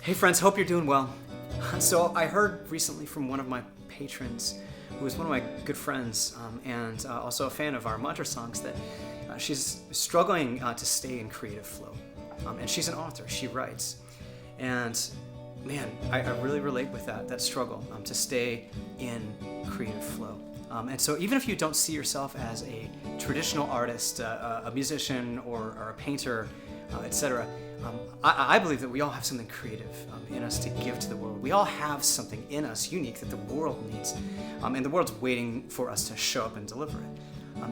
Hey friends, hope you're doing well. So I heard recently from one of my patrons, who is one of my good friends and also a fan of our Mantrasongs, that she's struggling to stay in creative flow. And she's an author, she writes. And man, I really relate with that struggle to stay in creative flow. And so even if you don't see yourself as a traditional artist, a musician or a painter, etc., I believe that we all have something creative in us to give to the world. We all have something in us unique that the world needs. And the world's waiting for us to show up and deliver it.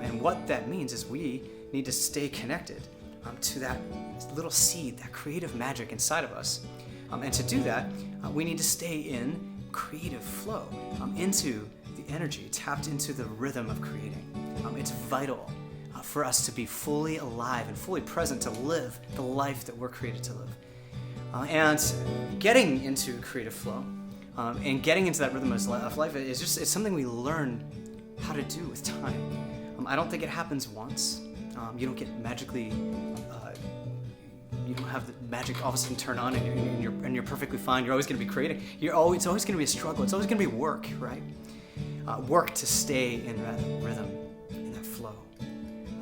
And what that means is we need to stay connected to that little seed, that creative magic inside of us. And to do that, we need to stay in creative flow, into the energy, tapped into the rhythm of creating. It's vital for us to be fully alive and fully present to live the life that we're created to live. And getting into creative flow and getting into that rhythm of life it's something we learn how to do with time. I don't think it happens once. You don't get magically, you don't have the magic all of a sudden turn on and you're perfectly fine. You're always going to be creating. It's always going to be a struggle. It's always going to be work, right? Work to stay in that rhythm, in that flow.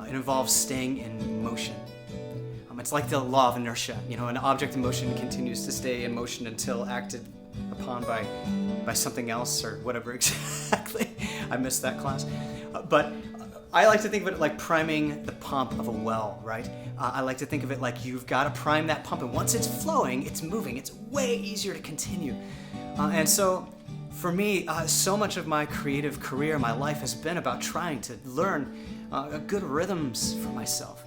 It involves staying in motion. It's like the law of inertia. An object in motion continues to stay in motion until acted upon by something else or whatever exactly. I missed that class. But I like to think of it like priming the pump of a well, right? I like to think of it like you've got to prime that pump, and once it's flowing, it's moving. It's way easier to continue. And so for me, so much of my creative career, my life has been about trying to learn good rhythms for myself.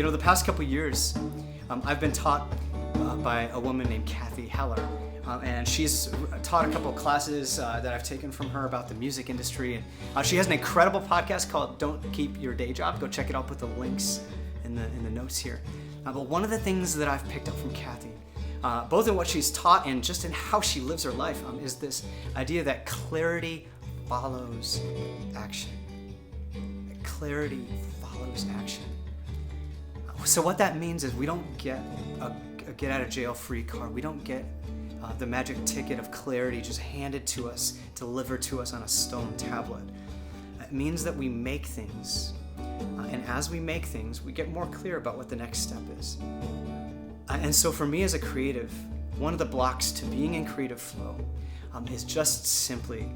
The past couple years, I've been taught by a woman named Kathy Heller, and she's taught a couple classes that I've taken from her about the music industry. And she has an incredible podcast called "Don't Keep Your Day Job." Go check it out. I'll put the links in the notes here. But one of the things that I've picked up from Kathy, both in what she's taught and just in how she lives her life, is this idea that clarity follows action. That clarity follows action. So what that means is we don't get a get out of jail free card. We don't get the magic ticket of clarity just handed to us, delivered to us on a stone tablet. It means that we make things. And as we make things, we get more clear about what the next step is. And so for me as a creative, one of the blocks to being in creative flow is just simply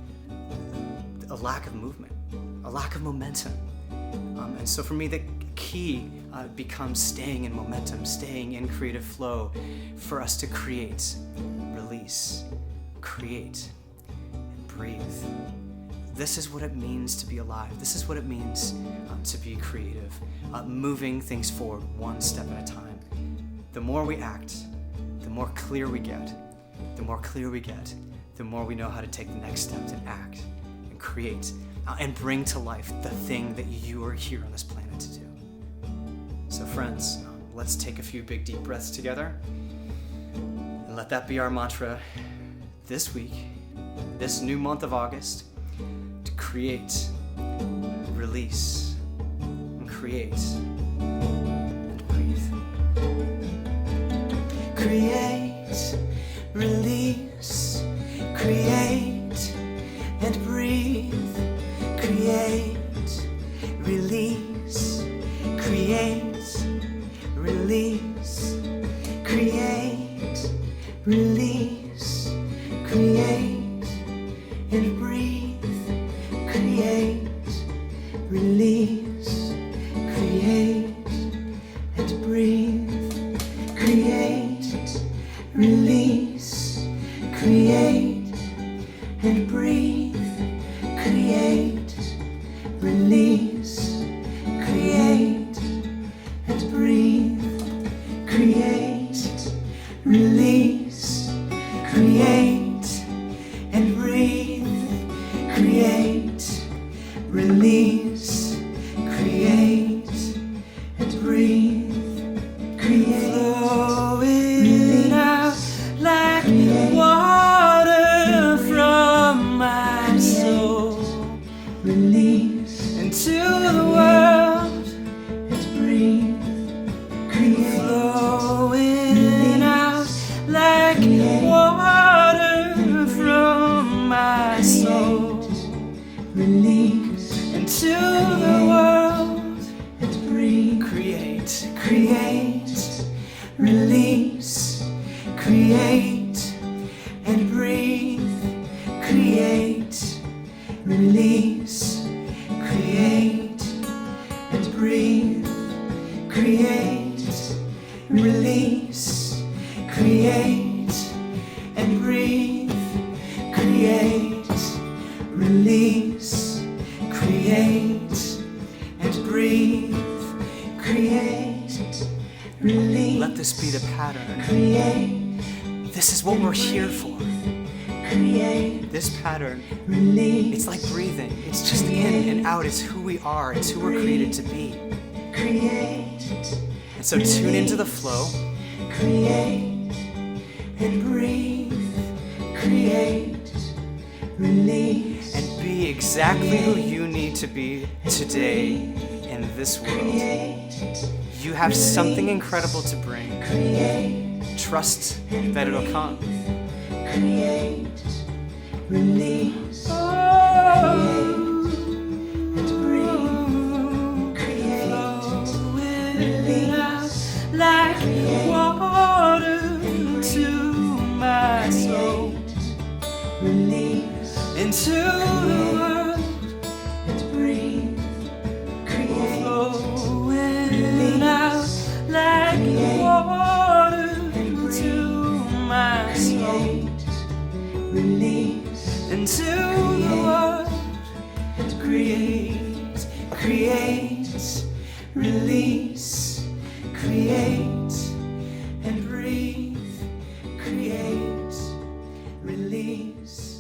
a lack of movement, a lack of momentum. And so for me, the key becomes staying in momentum, staying in creative flow for us to create, release, create, and breathe. This is what it means to be alive. This is what it means to be creative, moving things forward one step at a time. The more we act, the more clear we get. The more clear we get, the more we know how to take the next step and act and create and bring to life the thing that you are here on this planet to do. So friends, let's take a few big deep breaths together and let that be our mantra this week, this new month of August. Create, release, and create, and breathe. Create, release, create, and breathe. Create, release, create, release, create, release, create, and breathe. Create, release, create, and breathe. Create, release, create, and breathe. Create, release, create, and breathe. Create, release, create, and breathe. Create, release, create, and breathe. Create, flowing out like water from my soul. Release into the world. release into the world. and breathe. Create, Create, release, create, and breathe. Create, release, create, and breathe. Create, release, create, and breathe. Create, release, create, and breathe. create, release. Let this be the pattern. Create, This is what we're here for. create, This pattern, release. it's like breathing. It's just in and out. It's who we are. It's who we're created to be. Create, And so tune into the flow. create, and breathe. Create, release. And be exactly who you need to be today in this world. Create, You have something incredible to bring. create, Trust that it'll come. create, release. And breathe. Create, release. Like water to my soul. Release Into the world. and breathe. Create, Flowing out like water to my soul. release Into the world. Create, create, release, create, and breathe. Create, release.